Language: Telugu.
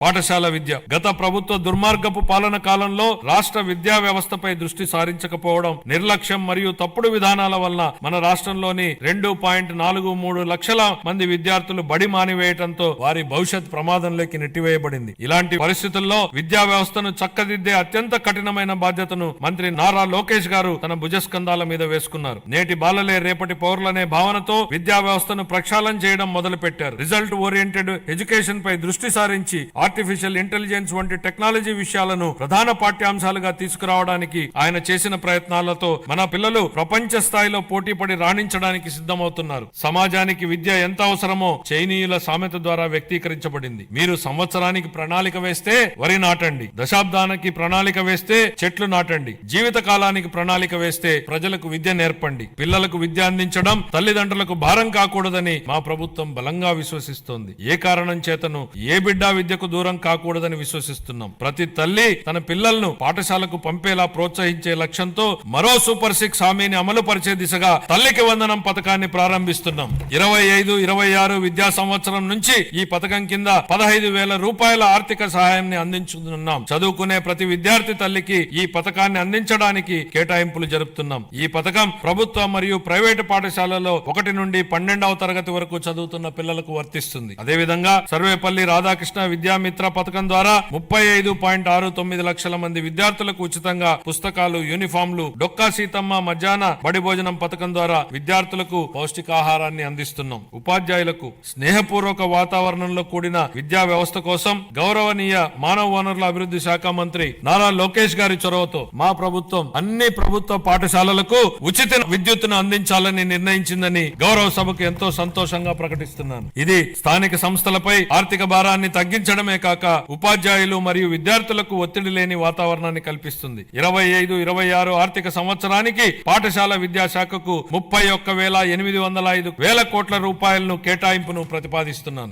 పాఠశాల విద్య గత ప్రభుత్వ దుర్మార్గపు పాలన కాలంలో రాష్ట్ర విద్యా వ్యవస్థపై దృష్టి సారించకపోవడం, నిర్లక్ష్యం మరియు తప్పుడు విధానాల వలన మన రాష్ట్రంలోని 2.43 లక్షల మంది విద్యార్థులు బడి మానివేయటంతో వారి భవిష్యత్ ప్రమాదంలోకి నెట్టివేయబడింది. ఇలాంటి పరిస్థితుల్లో విద్యా వ్యవస్థను చక్కదిద్దే అత్యంత కఠినమైన బాధ్యతను మంత్రి నారా లోకేష్ గారు తన భుజస్కంధాల మీద వేసుకున్నారు. నేటి బాలలే రేపటి పౌరులనే భావనతో విద్యా వ్యవస్థను ప్రక్షాళన చేయడం మొదలుపెట్టారు. రిజల్ట్ ఓరియంటెడ్ ఎడ్యుకేషన్ పై దృష్టి సారించి ఆర్టిఫిషియల్ ఇంటెలిజెన్స్ వంటి టెక్నాలజీ విషయాలను ప్రధాన పాఠ్యాంశాలుగా తీసుకురావడానికి ఆయన చేసిన ప్రయత్నాలతో మన పిల్లలు ప్రపంచ స్థాయిలో పోటీపడి రాణించడానికి సిద్ధమవుతున్నారు. సమాజానికి విద్య ఎంత అవసరమో చైనీయుల సామెత ద్వారా వ్యక్తీకరించబడింది. మీరు సంవత్సరానికి ప్రణాళిక వేస్తే వరి నాటండి, దశాబ్దానికి ప్రణాళిక వేస్తే చెట్లు నాటండి, జీవిత కాలానికి ప్రణాళిక వేస్తే ప్రజలకు విద్య నేర్పండి. పిల్లలకు విద్య అందించడం తల్లిదండ్రులకు భారం కాకూడదని మా ప్రభుత్వం బలంగా విశ్వసిస్తోంది. ఏ కారణం చేతను ఏ బిడ్డ విద్యకు దూరం కాకూడదని విశ్వసిస్తున్నాం. ప్రతి తల్లి తన పిల్లలను పాఠశాలకు పంపేలా ప్రోత్సహించే లక్ష్యంతో మరో సూపర్ 6 హామీని అమలు పరిచే దిశగా తల్లికి వందనం పథకాన్ని ప్రారంభిస్తున్నాం. 25-26 విద్యా సంవత్సరం నుంచి ఈ పథకం కింద 15,000 రూపాయల ఆర్థిక సహాయాన్ని అందించుతున్నాం. చదువుకునే ప్రతి విద్యార్థి తల్లికి ఈ పథకాన్ని అందించడానికి కేటాయింపులు జరుపుతున్నాం. ఈ పథకం ప్రభుత్వ మరియు ప్రైవేటు పాఠశాలలో 1 నుండి 12వ తరగతి వరకు చదువుతున్న పిల్లలకు వర్తిస్తుంది. అదేవిధంగా సర్వేపల్లి రాధాకృష్ణ విద్యామిత్ర పథకం ద్వారా 35.69 లక్షల మంది విద్యార్థులకు ఉచితంగా పుస్తకాలు, యూనిఫామ్లు, డొక్కా సీతమ్మ మధ్యాహ్న బడి భోజనం పథకం ద్వారా విద్యార్థులకు పౌష్టికాహారాన్ని అందిస్తున్నాం. ఉపాధ్యాయులకు స్నేహపూర్వక వాతావరణంలో కూడిన విద్యా వ్యవస్థ కోసం గౌరవనీయ మానవ వనరుల అభివృద్ధి శాఖ మంత్రి నారా లోకేష్ గారి చొరవతో మా ప్రభుత్వం అన్ని ప్రభుత్వ పాఠశాలలకు ఉచిత విద్యుత్తును అందించాలని నిర్ణయించిందని గౌరవ సభకు ఎంతో సంతోషంగా ప్రకటిస్తున్నాను. ఇది స్థానిక సంస్థలపై ఆర్థిక భారాన్ని తగ్గించడమే కాక ఉపాధ్యాయులు మరియు విద్యార్థులకు ఒత్తిడి లేని వాతావరణాన్ని కల్పిస్తుంది. 25-26 ఆర్థిక సంవత్సరానికి పాఠశాల విద్యాశాఖకు 31,805 కోట్ల రూపాయలను కేటాయింపును ప్రతిపాదిస్తున్నాను.